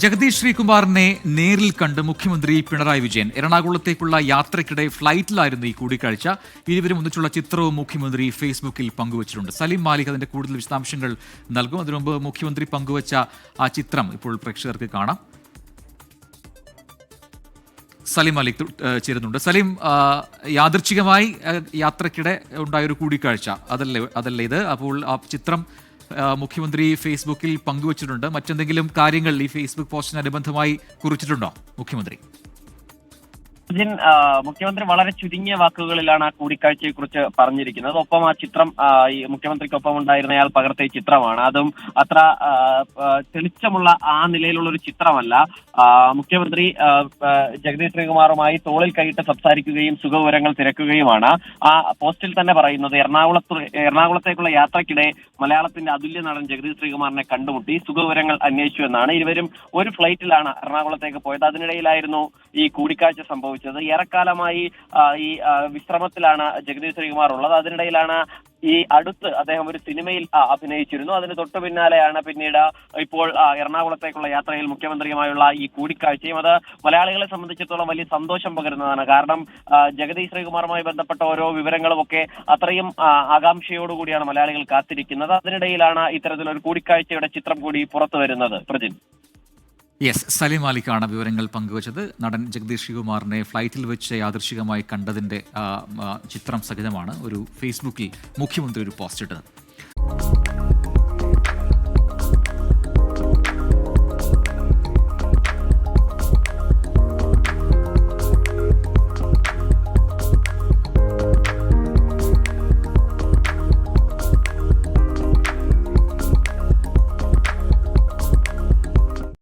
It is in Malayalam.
ജഗദീഷ് ശ്രീകുമാറിനെ നേരിൽ കണ്ട് മുഖ്യമന്ത്രി പിണറായി വിജയൻ. എറണാകുളത്തേക്കുള്ള യാത്രയ്ക്കിടെ ഫ്ലൈറ്റിലായിരുന്നു ഈ കൂടിക്കാഴ്ച. ഇരുവരും ഒന്നിച്ചുള്ള ചിത്രവും മുഖ്യമന്ത്രി ഫേസ്ബുക്കിൽ പങ്കുവച്ചിട്ടുണ്ട്. സലീം മാലിക് അതിന്റെ കൂടുതൽ വിശദാംശങ്ങൾ നൽകും. അതിനു മുമ്പ് മുഖ്യമന്ത്രി പങ്കുവച്ച ആ ചിത്രം ഇപ്പോൾ പ്രേക്ഷകർക്ക് കാണാം. സലീം മാലിക് ചേരുന്നുണ്ട്. സലീം, യാദൃച്ഛികമായി യാത്രയ്ക്കിടെ ഉണ്ടായൊരു കൂടിക്കാഴ്ച അതല്ലേ ഇത്? അപ്പോൾ ആ ചിത്രം മുഖ്യമന്ത്രി ഫേസ്ബുക്കിൽ പങ്കുവച്ചിട്ടുണ്ട്. മറ്റെന്തെങ്കിലും കാര്യങ്ങൾ ഈ ഫേസ്ബുക്ക് പോസ്റ്റിനനുബന്ധമായി കുറിച്ചിട്ടുണ്ടോ മുഖ്യമന്ത്രി? മുഖ്യമന്ത്രി വളരെ ചുരുങ്ങിയ വാക്കുകളിലാണ് ആ കൂടിക്കാഴ്ചയെ കുറിച്ച് പറഞ്ഞിരിക്കുന്നത്. ഒപ്പം ആ ചിത്രം ഈ മുഖ്യമന്ത്രിക്കൊപ്പം ഉണ്ടായിരുന്നയാൾ പകർത്തിയ ചിത്രമാണ്. അതും അത്ര തെളിച്ചമുള്ള ആ നിലയിലുള്ള ഒരു ചിത്രമല്ല. മുഖ്യമന്ത്രി ജഗദീഷ് ശ്രീകുമാറുമായി തോളിൽ കൈയിട്ട് സംസാരിക്കുകയും സുഖവിവരങ്ങൾ തിരക്കുകയുമാണ്. ആ പോസ്റ്റിൽ തന്നെ പറയുന്നത് എറണാകുളത്തേക്കുള്ള യാത്രക്കിടെ മലയാളത്തിന്റെ അതുല്യ നടൻ ജഗദീഷ് ശ്രീകുമാറിനെ കണ്ടുമുട്ടി സുഖവിവരങ്ങൾ അന്വേഷിച്ചു എന്നാണ്. ഇരുവരും ഒരു ഫ്ലൈറ്റിലാണ് എറണാകുളത്തേക്ക് പോയത്. അതിനിടയിലായിരുന്നു ഈ കൂടിക്കാഴ്ച സംഭവിച്ചത്. ഏറെക്കാലമായി ഈ വിശ്രമത്തിലാണ് ജഗദീഷ് ശ്രീകുമാർ ഉള്ളത്. അതിനിടയിലാണ് ഈ അടുത്ത് അദ്ദേഹം ഒരു സിനിമയിൽ അഭിനയിച്ചിരുന്നു. അതിന് തൊട്ടു പിന്നാലെയാണ് പിന്നീട് ഇപ്പോൾ എറണാകുളത്തേക്കുള്ള യാത്രയിൽ മുഖ്യമന്ത്രിയുമായുള്ള ഈ കൂടിക്കാഴ്ചയും. അത് മലയാളികളെ സംബന്ധിച്ചിടത്തോളം വലിയ സന്തോഷം പകരുന്നതാണ്. കാരണം ജഗദീഷ് ശ്രീകുമാറുമായി ബന്ധപ്പെട്ട ഓരോ വിവരങ്ങളും ഒക്കെ അത്രയും ആകാംക്ഷയോടുകൂടിയാണ് മലയാളികൾ കാത്തിരിക്കുന്നത്. അതിനിടയിലാണ് ഇത്തരത്തിലൊരു കൂടിക്കാഴ്ചയുടെ ചിത്രം കൂടി പുറത്തു വരുന്നത്. പ്രജിൻ. യെസ്, സലീം മാലിക്കാണ് വിവരങ്ങൾ പങ്കുവച്ചത്. നടൻ ജഗദീഷ് ശ്രീകുമാറിനെ ഫ്ലൈറ്റിൽ വെച്ച് യാദൃശ്ചികമായി കണ്ടതിൻ്റെ ചിത്രം സഹിതമാണ് ഒരു ഫേസ്ബുക്കിൽ മുഖ്യമന്ത്രി ഒരു പോസ്റ്റ് ഇട്ടത്.